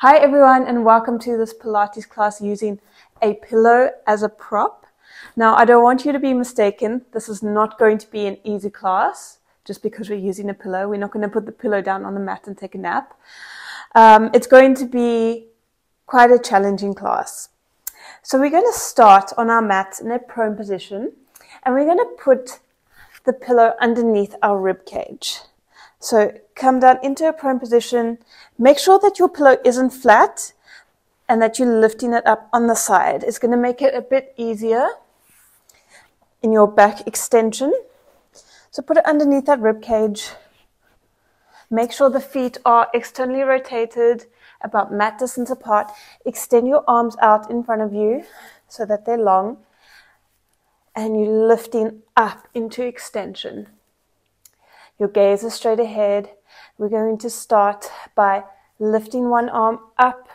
Hi everyone, and welcome to this Pilates class using a pillow as a prop. Now, I don't want you to be mistaken. This is not going to be an easy class just because we're using a pillow. We're not going to put the pillow down on the mat and take a nap. It's going to be quite a challenging class. So we're going to start on our mat in a prone position, and we're going to put the pillow underneath our rib cage. So come down into a prone position. Make sure that your pillow isn't flat and that you're lifting it up on the side. It's going to make it a bit easier in your back extension. So put it underneath that rib cage. Make sure the feet are externally rotated, about mat distance apart. Extend your arms out in front of you so that they're long. And you're lifting up into extension. Your gaze is straight ahead. We're going to start by lifting one arm up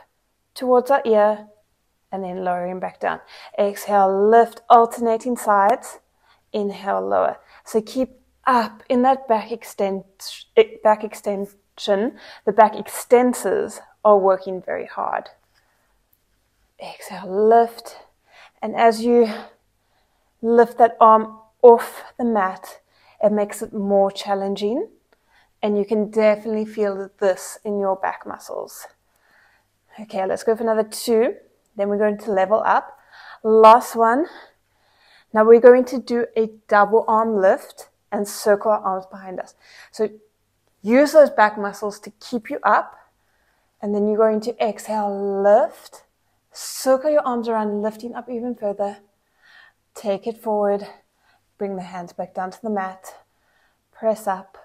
towards our ear and then lowering back down. Exhale, lift, alternating sides. Inhale, lower. So keep up in that back extension. The back extensors are working very hard. Exhale, lift. And as you lift that arm off the mat, it makes it more challenging, and you can definitely feel this in your back muscles. Okay, let's go for another 2. Then we're going to level up. Last one. Now we're going to do a double arm lift and circle our arms behind us. So use those back muscles to keep you up, and then you're going to exhale, lift, circle your arms around, lifting up even further. Take it forward. Bring the hands back down to the mat. Press up.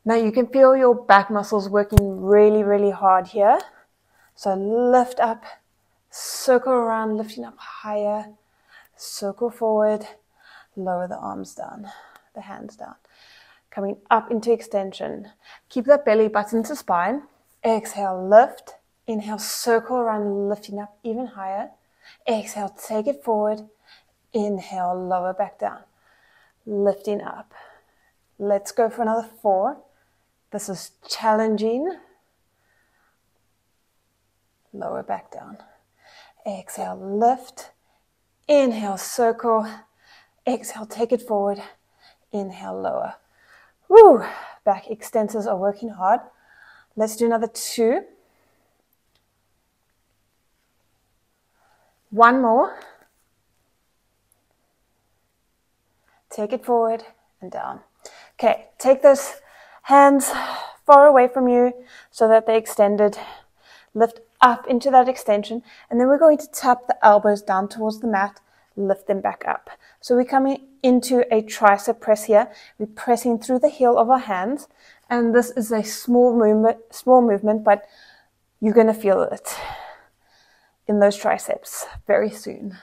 Now you can feel your back muscles working really, really hard here. So lift up, circle around, lifting up higher, circle forward, lower the arms down, the hands down. Coming up into extension. Keep that belly button to spine. Exhale, lift. Inhale, circle around, lifting up even higher. Exhale, take it forward. Inhale, lower back down, lifting up. Let's go for another 4. This is challenging. Lower back down. Exhale, lift. Inhale, circle. Exhale, take it forward. Inhale, lower. Woo! Back extensors are working hard. Let's do another 2. One more. Take it forward and down. Okay, take those hands far away from you so that they're extended. Lift up into that extension, and then we're going to tap the elbows down towards the mat, lift them back up. So we're coming into a tricep press here. We're pressing through the heel of our hands, and this is a small movement, but you're going to feel it in those triceps very soon.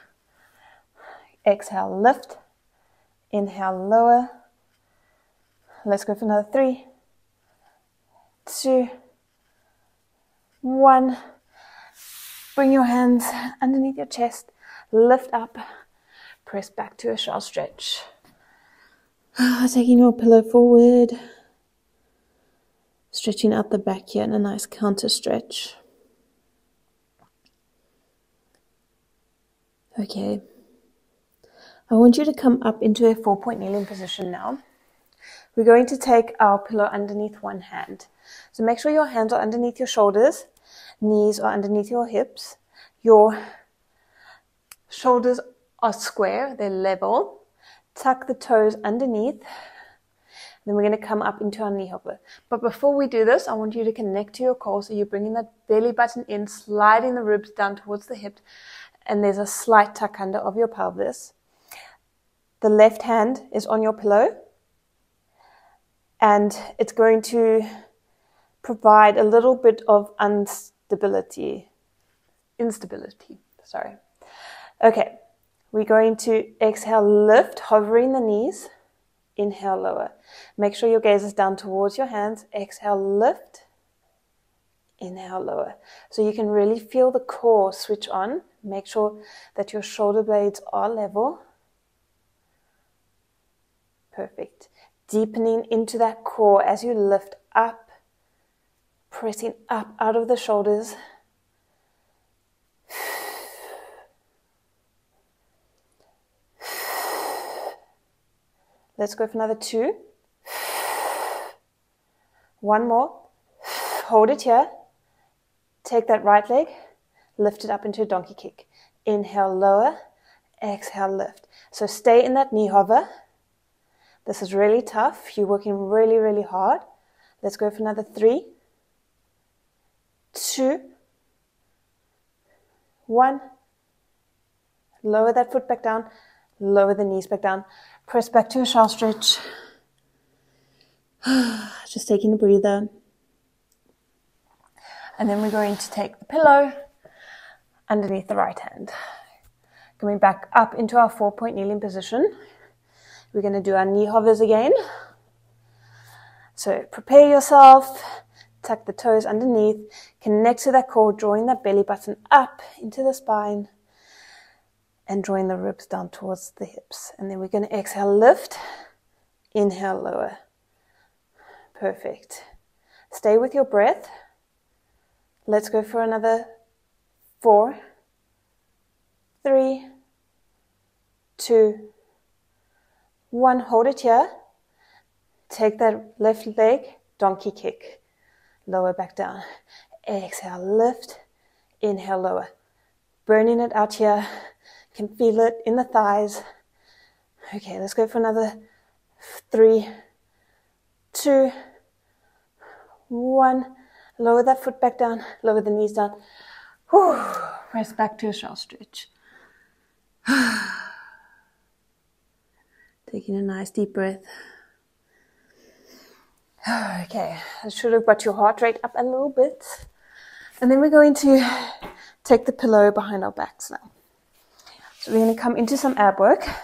Exhale, lift. Inhale, lower. Let's go for another 3, 2, 1. Bring your hands underneath your chest. Lift up. Press back to a shallow stretch. Taking your pillow forward. Stretching out the back here in a nice counter stretch. Okay. I want you to come up into a 4-point kneeling position now. We're going to take our pillow underneath one hand. So make sure your hands are underneath your shoulders, knees are underneath your hips. Your shoulders are square, they're level. Tuck the toes underneath. Then we're going to come up into our knee hopper. But before we do this, I want you to connect to your core. So you're bringing that belly button in, sliding the ribs down towards the hip, and there's a slight tuck under of your pelvis. The left hand is on your pillow, and it's going to provide a little bit of instability. Okay, we're going to exhale, lift, hovering the knees. Inhale, lower. Make sure your gaze is down towards your hands. Exhale, lift. Inhale, lower. So you can really feel the core switch on. Make sure that your shoulder blades are level. Perfect. Deepening into that core as you lift up. Pressing up out of the shoulders. Let's go for another 2. 1 more. Hold it here. Take that right leg, lift it up into a donkey kick. Inhale, lower. Exhale, lift. So stay in that knee hover. This is really tough. You're working really, really hard. Let's go for another 3, 2, 1. Lower that foot back down. Lower the knees back down. Press back to a shallow stretch. Just taking a breather. And then we're going to take the pillow underneath the right hand. Coming back up into our 4-point kneeling position. We're going to do our knee hovers again. So prepare yourself. Tuck the toes underneath. Connect to that core, drawing that belly button up into the spine. And drawing the ribs down towards the hips. And then we're going to exhale, lift. Inhale, lower. Perfect. Stay with your breath. Let's go for another 4, 3, 2, 1. Hold it here. Take that left leg, donkey kick. Lower back down. Exhale, lift. Inhale, lower. Burning it out here. Can feel it in the thighs. Okay, let's go for another 3, 2, 1. Lower that foot back down. Lower the knees down. Whew. Press back to a shallow stretch. Taking a nice deep breath. Okay, I should have got your heart rate up a little bit. And then we're going to take the pillow behind our backs now. So we're going to come into some ab work. I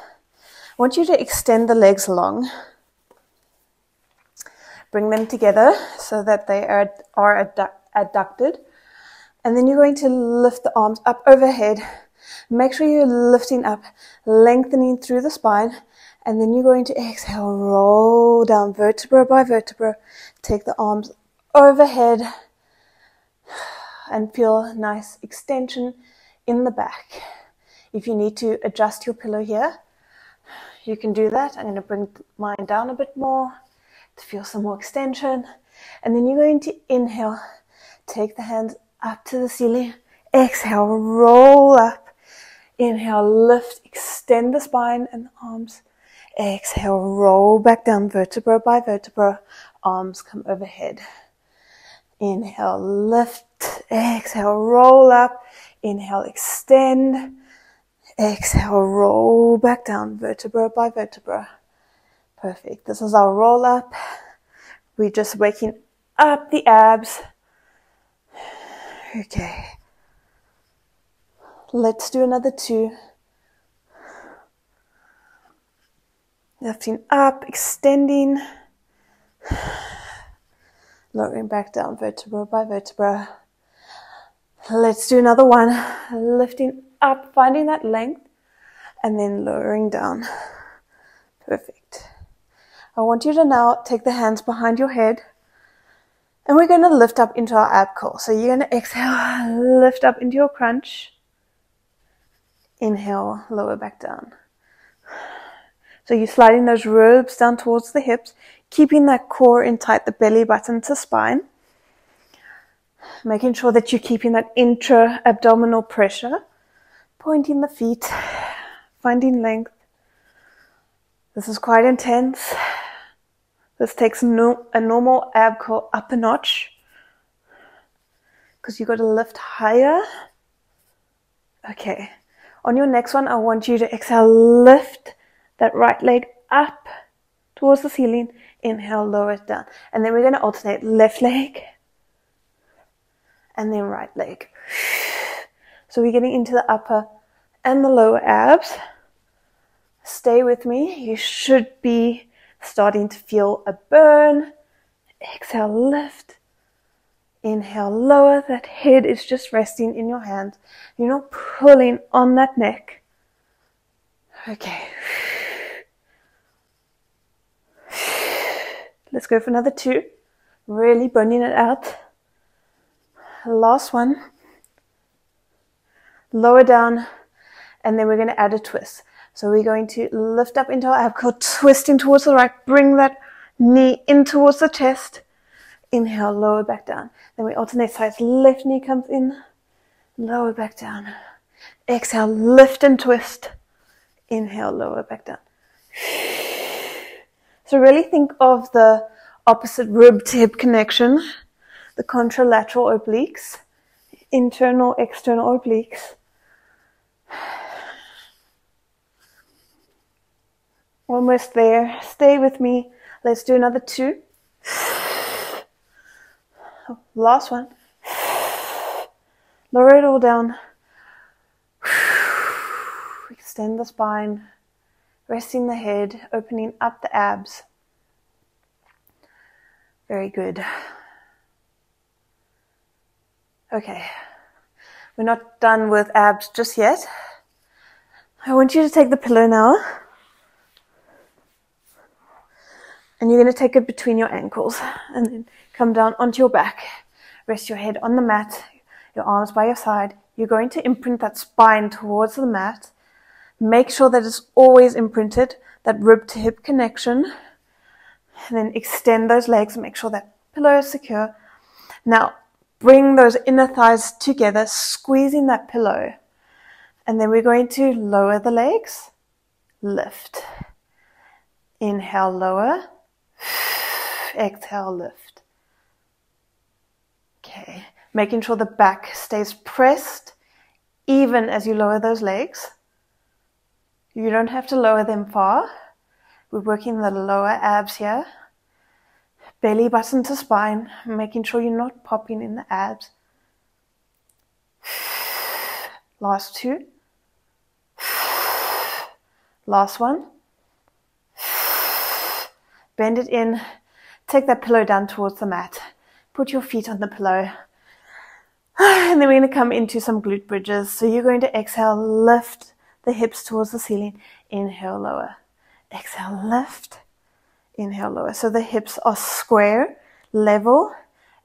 want you to extend the legs long. Bring them together so that they are adducted. And then you're going to lift the arms up overhead. Make sure you're lifting up, lengthening through the spine. And then you're going to exhale, roll down vertebra by vertebra. Take the arms overhead and feel a nice extension in the back. If you need to adjust your pillow here, you can do that. I'm going to bring mine down a bit more to feel some more extension. And then you're going to inhale, take the hands up to the ceiling. Exhale, roll up. Inhale, lift, extend the spine and the arms. Exhale, roll back down vertebra by vertebra. Arms come overhead. Inhale, lift. Exhale, roll up. Inhale, extend. Exhale, roll back down vertebra by vertebra. Perfect. This is our roll up. We're just waking up the abs. Okay. Let's do another 2. Lifting up, extending. Lowering back down vertebra by vertebra. Let's do another 1. Lifting up, finding that length. And then lowering down. Perfect. I want you to now take the hands behind your head. And we're going to lift up into our ab curl. So you're going to exhale, lift up into your crunch. Inhale, lower back down. So you're sliding those ribs down towards the hips, keeping that core in tight, the belly button to spine. Making sure that you're keeping that intra-abdominal pressure. Pointing the feet, finding length. This is quite intense. This takes a normal ab curl up a notch. Because you've got to lift higher. Okay. On your next one, I want you to exhale, lift that right leg up towards the ceiling. Inhale, lower it down. And then we're going to alternate left leg and then right leg. So we're getting into the upper and the lower abs. Stay with me. You should be starting to feel a burn. Exhale, lift. Inhale, lower. That head is just resting in your hands. You're not pulling on that neck. Okay. Let's go for another 2. Really burning it out. Last one. Lower down, and then we're going to add a twist. So we're going to lift up into our ab core, twisting towards the right, bring that knee in towards the chest. Inhale, lower back down. Then we alternate sides. Left knee comes in, lower back down. Exhale, lift and twist. Inhale, lower back down. So really think of the opposite rib to hip connection, the contralateral obliques, internal, external obliques. Almost there. Stay with me. Let's do another 2. Last one. Lower it all down. Extend the spine. Resting the head. Opening up the abs. Very good. Okay. We're not done with abs just yet. I want you to take the pillow now. And you're going to take it between your ankles and then come down onto your back. Rest your head on the mat, your arms by your side. You're going to imprint that spine towards the mat. Make sure that it's always imprinted, that rib to hip connection. And then extend those legs and make sure that pillow is secure. Now, bring those inner thighs together, squeezing that pillow. And then we're going to lower the legs, lift. Inhale, lower. Exhale, lift. Okay, making sure the back stays pressed even as you lower those legs. You don't have to lower them far. We're working the lower abs here. Belly button to spine, making sure you're not popping in the abs. Last 2. Last one. Bend it in. Take that pillow down towards the mat. Put your feet on the pillow. And then we're going to come into some glute bridges. So you're going to exhale, lift the hips towards the ceiling. Inhale, lower. Exhale, lift. Inhale, lower. So the hips are square, level.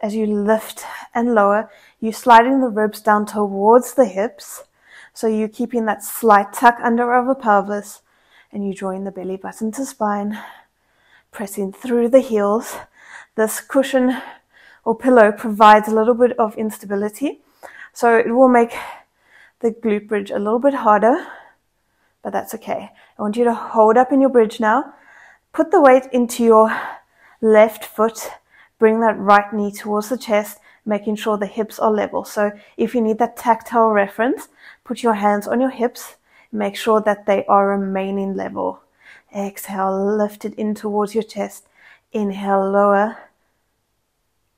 As you lift and lower, you're sliding the ribs down towards the hips. So you're keeping that slight tuck under of the pelvis. And you're drawing the belly button to spine. Pressing through the heels. This cushion or pillow provides a little bit of instability. So it will make the glute bridge a little bit harder, but that's okay. I want you to hold up in your bridge now. Put the weight into your left foot. Bring that right knee towards the chest, making sure the hips are level. So if you need that tactile reference, put your hands on your hips. Make sure that they are remaining level. Exhale, lift it in towards your chest. Inhale, lower.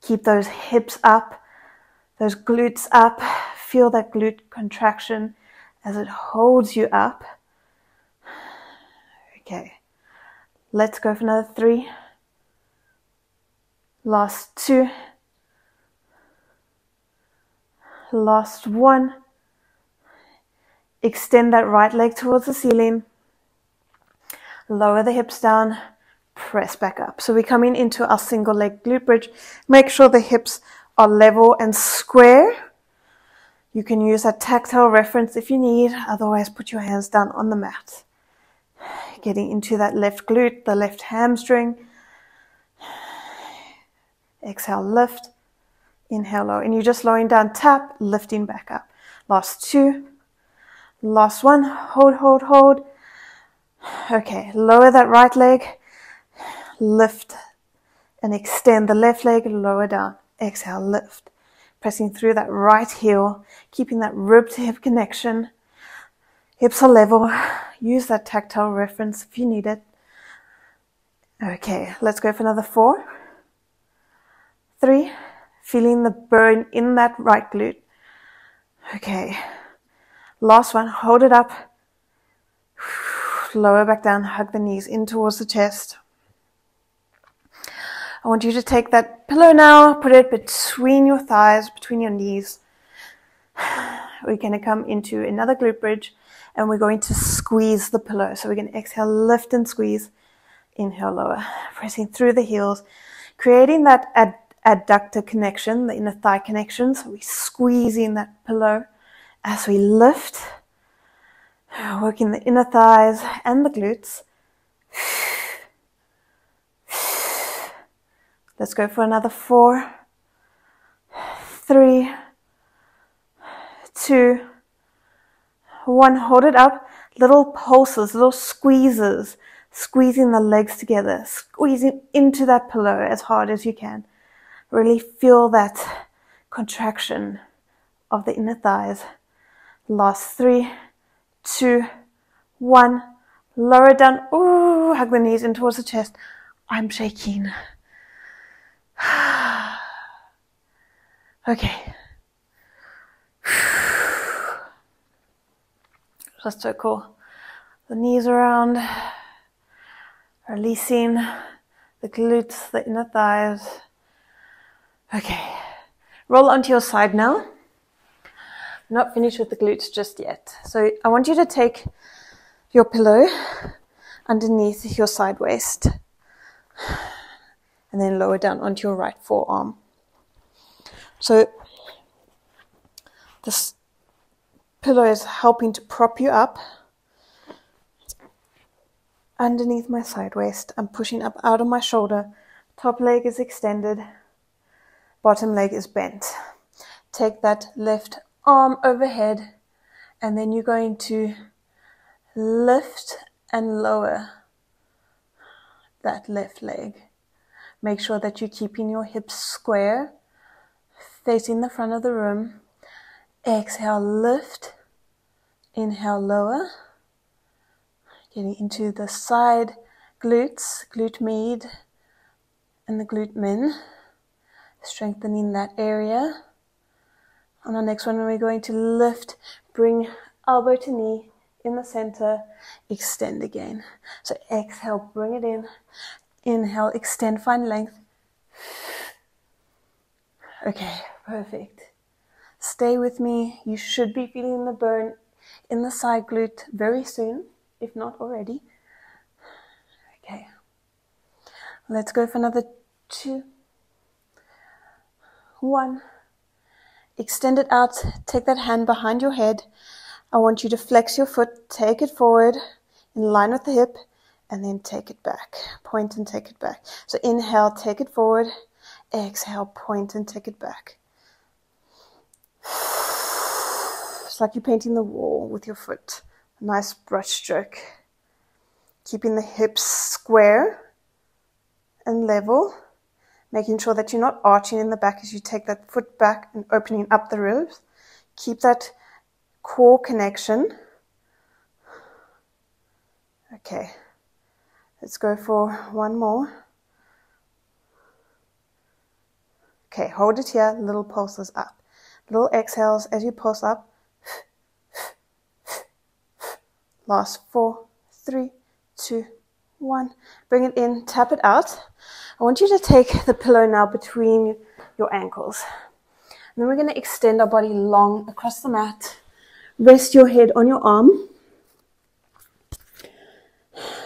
Keep those hips up, those glutes up. Feel that glute contraction as it holds you up. Okay, let's go for another 3. Last 2. Last 1. Extend that right leg towards the ceiling. Lower the hips down, press back up. So we're coming into our single leg glute bridge. Make sure the hips are level and square. You can use that tactile reference if you need. Otherwise, put your hands down on the mat. Getting into that left glute, the left hamstring. Exhale, lift. Inhale, low. And you're just lowering down, tap, lifting back up. Last 2. Last 1. Hold, hold, hold. Okay, lower that right leg, lift and extend the left leg, lower down, exhale, lift. Pressing through that right heel, keeping that rib to hip connection. Hips are level. Use that tactile reference if you need it. Okay, let's go for another 4. 3, feeling the burn in that right glute. Okay, last one, hold it up. Lower back down, hug the knees in towards the chest. I want you to take that pillow now, put it between your thighs, between your knees. We're going to come into another glute bridge and we're going to squeeze the pillow. So we're going to exhale, lift and squeeze. Inhale, lower, pressing through the heels, creating that adductor connection, the inner thigh connection. So we're squeezing that pillow as we lift, working the inner thighs and the glutes. Let's go for another 4, 3, 2, 1. Hold it up. Little pulses, little squeezes, squeezing the legs together, squeezing into that pillow as hard as you can. Really feel that contraction of the inner thighs. Last 3, 2, 1. Lower it down. Ooh, hug the knees in towards the chest. I'm shaking. Okay. Just circle the knees around, releasing the glutes, the inner thighs. Okay. Roll onto your side now. Not finished with the glutes just yet. So I want you to take your pillow underneath your side waist and then lower down onto your right forearm. So this pillow is helping to prop you up underneath my side waist. I'm pushing up out of my shoulder. Top leg is extended. Bottom leg is bent. Take that left arm overhead, and then you're going to lift and lower that left leg. Make sure that you're keeping your hips square, facing the front of the room. Exhale, lift. Inhale, lower. Getting into the side glutes, glute med and the glute min. Strengthening that area. On our next one, we're going to lift, bring elbow to knee in the center, extend again. So exhale, bring it in. Inhale, extend, find length. Okay, perfect. Stay with me. You should be feeling the burn in the side glute very soon, if not already. Okay. Let's go for another 2, 1. Extend it out. Take that hand behind your head. I want you to flex your foot, take it forward in line with the hip, and then take it back. Point and take it back. So inhale, take it forward. Exhale, point and take it back. It's like you're painting the wall with your foot. A nice brush stroke. Keeping the hips square and level. Making sure that you're not arching in the back as you take that foot back and opening up the ribs. Keep that core connection. Okay. Let's go for one more. Okay, hold it here. Little pulses up. Little exhales as you pulse up. Last 4, 3, 2, 1. Bring it in, tap it out. I want you to take the pillow now between your ankles. And then we're going to extend our body long across the mat. Rest your head on your arm.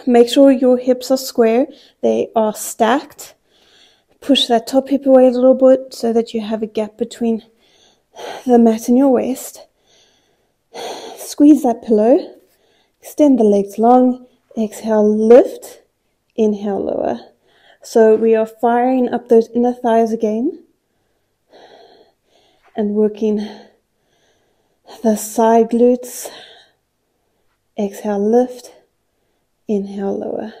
Make sure your hips are square. They are stacked. Push that top hip away a little bit so that you have a gap between the mat and your waist. Squeeze that pillow. Extend the legs long. Exhale, lift. Inhale, lower. So we are firing up those inner thighs again and working the side glutes. Exhale, lift. Inhale, lower.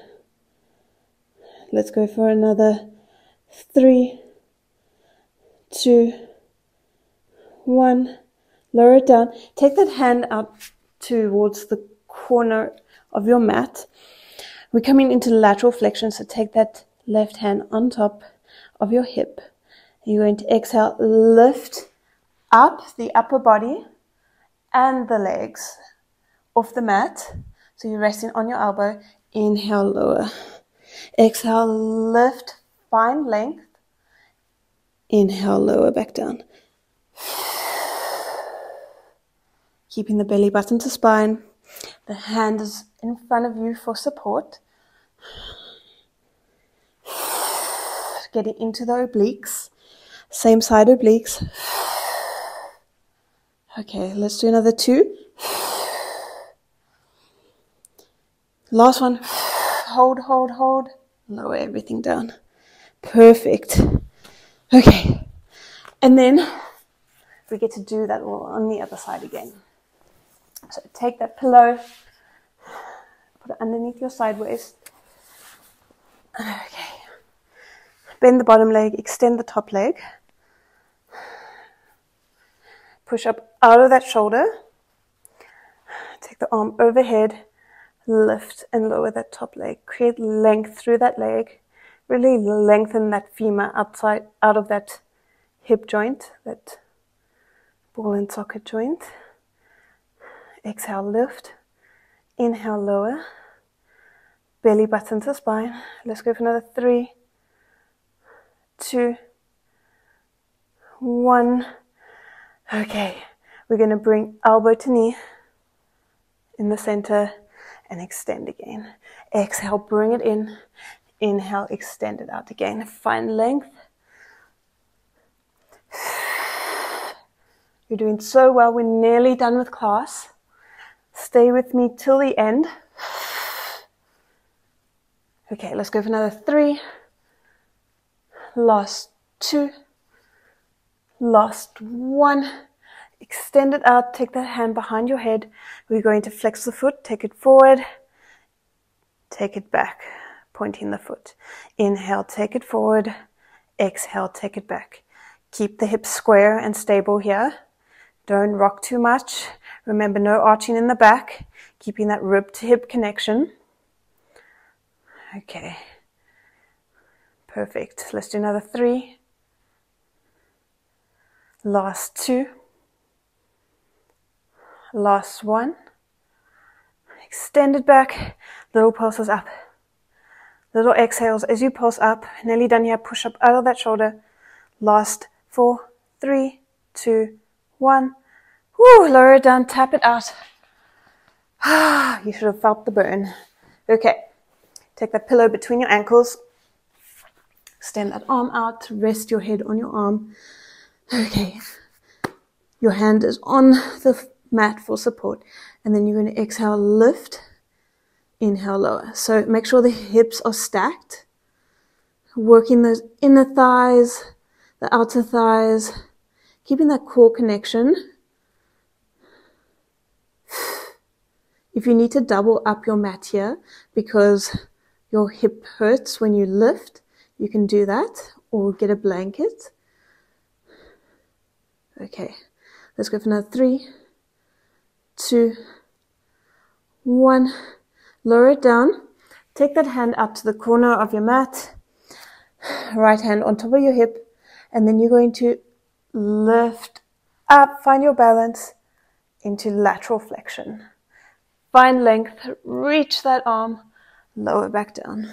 Let's go for another 3, 2, 1. Lower it down. Take that hand out towards the corner of your mat. We're coming into lateral flexion, so take that left hand on top of your hip. You're going to exhale, lift up the upper body and the legs off the mat. So you're resting on your elbow. Inhale, lower. Exhale, lift, find length. Inhale, lower, back down. Keeping the belly button to spine. The hand is in front of you for support. Getting into the obliques. Same side obliques. Okay, let's do another 2. Last one. Hold, hold, hold. Lower everything down. Perfect. Okay. And then we get to do that all on the other side again. So take that pillow, put it underneath your side waist. Okay. Bend the bottom leg, extend the top leg. Push up out of that shoulder. Take the arm overhead, lift and lower that top leg. Create length through that leg. Really lengthen that femur outside, out of that hip joint, that ball and socket joint. Exhale, lift. Inhale, lower. Belly button to spine. Let's go for another 3, 2, 1. Okay, we're going to bring elbow to knee in the center and extend again. Exhale, bring it in. Inhale, extend it out again. Find length. You're doing so well. We're nearly done with class. Stay with me till the end. Okay, let's go for another 3. Last 2. Last 1. Extend it out. Take that hand behind your head. We're going to flex the foot. Take it forward. Take it back. Pointing the foot. Inhale, take it forward. Exhale, take it back. Keep the hips square and stable here. Don't rock too much. Remember, no arching in the back. Keeping that rib to hip connection. Okay. Perfect. Let's do another 3. Last 2. Last 1. Extend it back. Little pulses up. Little exhales as you pulse up. Nearly done here. Push up out of that shoulder. Last 4, 3, 2, 1. Woo, lower it down. Tap it out. You should have felt the burn. Okay. Take that pillow between your ankles. Extend that arm out. Rest your head on your arm. Okay. Your hand is on the mat for support. And then you're going to exhale, lift. Inhale, lower. So make sure the hips are stacked. Working those inner thighs, the outer thighs. Keeping that core connection. If you need to double up your mat here because your hip hurts when you lift, you can do that or get a blanket. Okay, let's go for another 3, 2, 1. Lower it down. Take that hand up to the corner of your mat. Right hand on top of your hip. And then you're going to lift up, find your balance into lateral flexion. Find length, reach that arm, lower back down.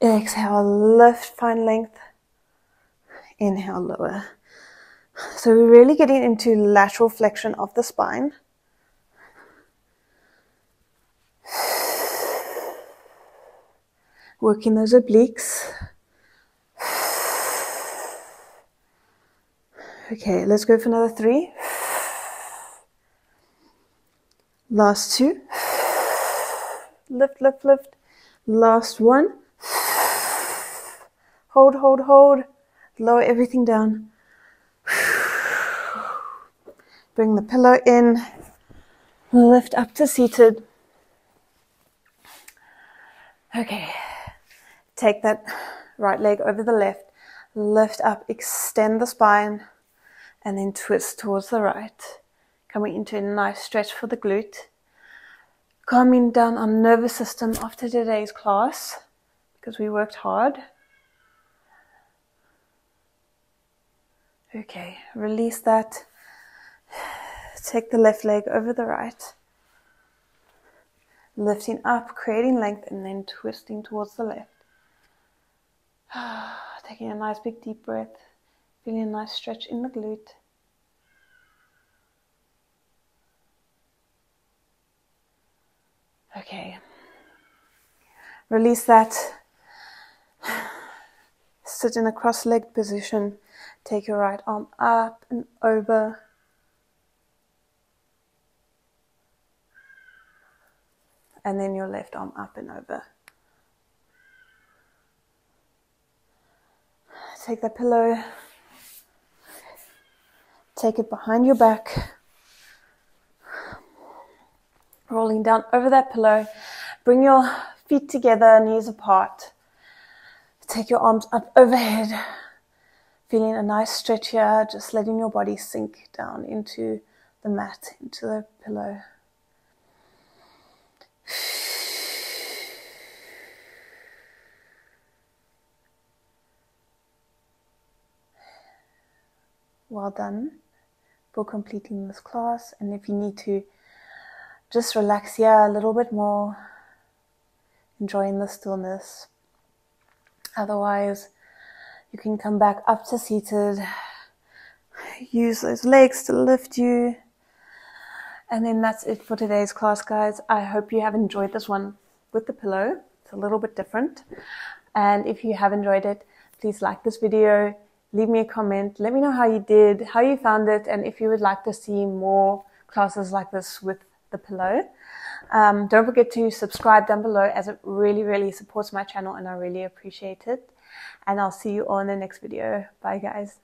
Exhale, lift, find length. Inhale, lower. So we're really getting into lateral flexion of the spine. Working those obliques. Okay, let's go for another 3. Last 2. Lift, lift, lift. Last 1. Hold, hold, hold. Lower everything down. Bring the pillow in. Lift up to seated. Okay. Take that right leg over the left. Lift up, extend the spine. And then twist towards the right. Coming into a nice stretch for the glute. Calming down our nervous system after today's class. Because we worked hard. Okay, release that. Take the left leg over the right. Lifting up, creating length, and then twisting towards the left. Taking a nice big deep breath. Feeling a nice stretch in the glute. Okay. Release that. Sit in a cross-legged position. Take your right arm up and over. And then your left arm up and over. Take that pillow. Take it behind your back. Rolling down over that pillow. Bring your feet together, knees apart. Take your arms up overhead. Feeling a nice stretch here, just letting your body sink down into the mat, into the pillow. Well done for completing this class. And if you need to just relax here a little bit more, enjoying the stillness. Otherwise, you can come back up to seated. Use those legs to lift you. And then that's it for today's class, guys. I hope you have enjoyed this one with the pillow. It's a little bit different. And if you have enjoyed it, please like this video. Leave me a comment. Let me know how you did, how you found it, and if you would like to see more classes like this with the pillow. Don't forget to subscribe down below, as it really, really supports my channel and I really appreciate it. And I'll see you all in the next video. Bye, guys.